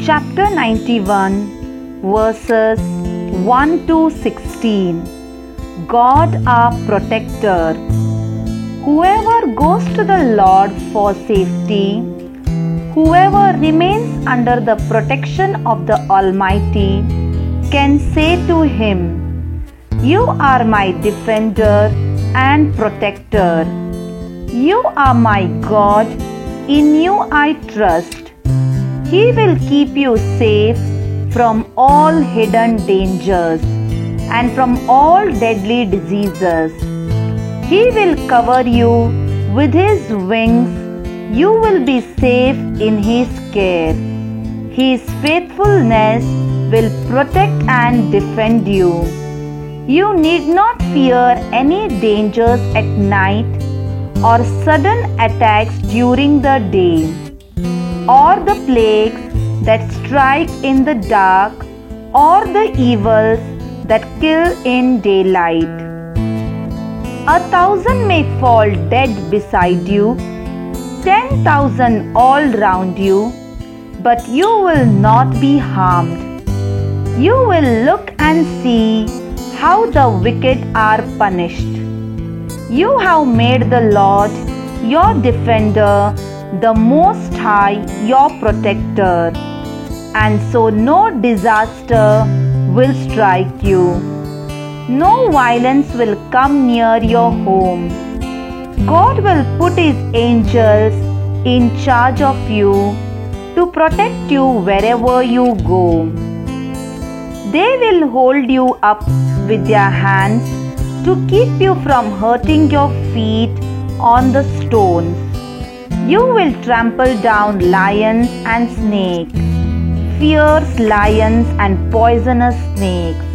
chapter 91, verses 1 to 16. God our protector. Whoever goes to the Lord for safety, whoever remains under the protection of the Almighty, can say to him, "You are my defender and protector. You are my God, in you I trust. He will keep you safe from all hidden dangers and from all deadly diseases. He will cover you with his wings. You will be safe in his care. His faithfulness will protect and defend you. You need not fear any dangers at night or sudden attacks during the day, or the plagues that strike in the dark, or the evils that kill in daylight. 1,000 may fall dead beside you, 10,000 all round you, but you will not be harmed. You will look and see how the wicked are punished. You have made the Lord your defender, the Most High your protector, and so no disaster will strike you. No violence will come near your home. God will put his angels in charge of you to protect you wherever you go. They will hold you up with their hands to keep you from hurting your feet on the stones. You will trample down lions and snakes, fierce lions and poisonous snakes.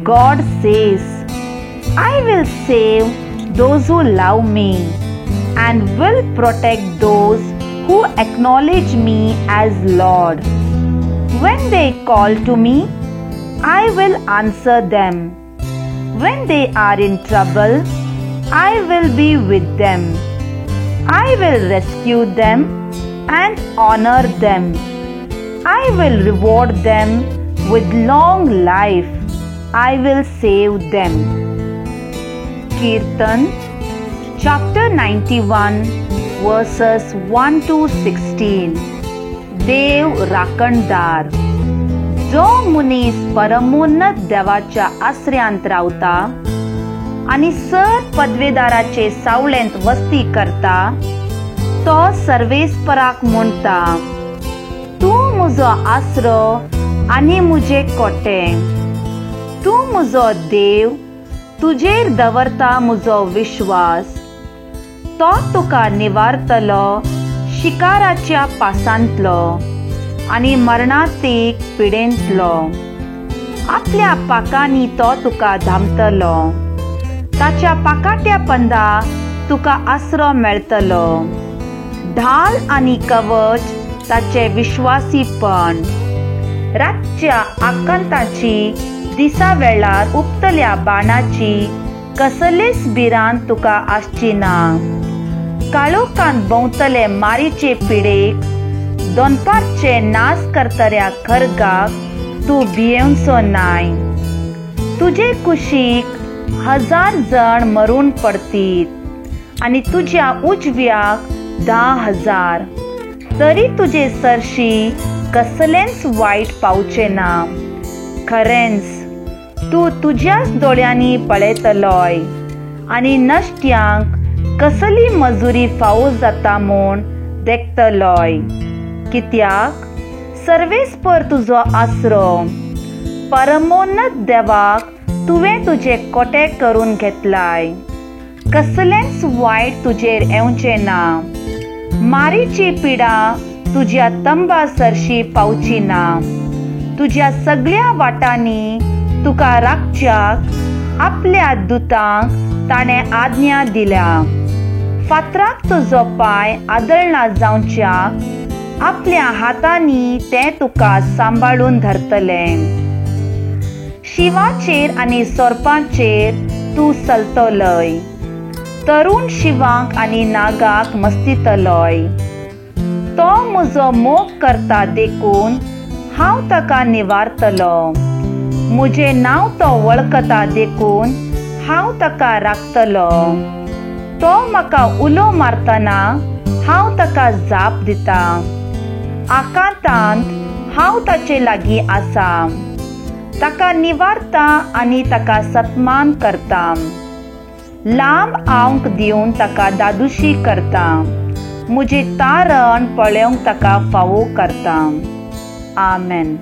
God says, "I will save those who love me and will protect those who acknowledge me as Lord. When they call to me, I will answer them. When they are in trouble, I will be with them. I will rescue them and honor them. I will reward them with long life. I will save them." Kirtan chapter 91, verses 1 to 16. देव राखणदार. जो मनीस परमोन्नत देवाच्या आश्रयांत रावता आनी sir पदवेदाराचे सावळेंत वस्ती करता, तो सर्वेस्पराक म्हणटा, "तूं म्हजो आसरो आनी म्हजें कोटें. तूं म्हजो देव, तुजेर दवरता म्हजो विश्वास. तो तुका निवारतलो शिकाराच्या पासांतलो आनी मरणातीक पिडेंतलो. आपल्या पाकांनी तो तुका धामतलो. ताच्या पाकाट्या पंदा तुका आसरो मेळटलो. ढाल आनी कवच ताचे विश्वासीपण. रातच्या आकांताची दिसा वेळार उपतल्या बाणाची कसलेच भिरांत तुका आसची ना. काळोखांत भोंवतले मारीचे पिडेक, दोनपारचे नास करतऱ्या खरगाक तूं भियेवचो नाय. तुजे कुशीक 1000 जण मरून पडटीत आनी तुज्या उजव्याक 10,000. तरी तुजे सरशी कसलेंच वायट पावचे ना. खरेंच तूं तुज्याच दोळ्यांनी पळयतलोय आनी नश्ट्यांक कसली मजुरी फावो जाता म्हूण देखतलोय. कित्याक सर्वेस्पर तुजो आसरो. परमोन्नत देवाक तुवें तुजें कोटें करून घेतलाय. कसलेंच वायट तुजेर येवचें ना. मारीची पिडा तुज्या तंबा सरशी पावची ना. तुज्या सगळ्या वाटांनी तुका राखच्याक आपल्या दुतांक ताणें आज्ञा दिल्या. फातराक तुजो पांय आदळना जावच्याक आपल्या हातांनी तें तुका सांबाळून धरतलें. शिवाचेर आनी सोरपांचेर तूं चलतलोय. तरुण शिवांक आनी नागाक मस्तितलोय. तो म्हजो मोग करता देखून हांव ताका निवारतलो. म्हजें नांव तो वळखता देखून हांव ताका राखतलो. तो म्हाका उलो मारतना हांव ताका जाप दिता. आकांतांत हांव ताचे लागीं आसा. ताका निवारता आनी ताका सन्मान करता. लांब आंवक दिवन ताका दादुशी करता. म्हजें तारण पळोवंक ताका फावो करता. आमेन.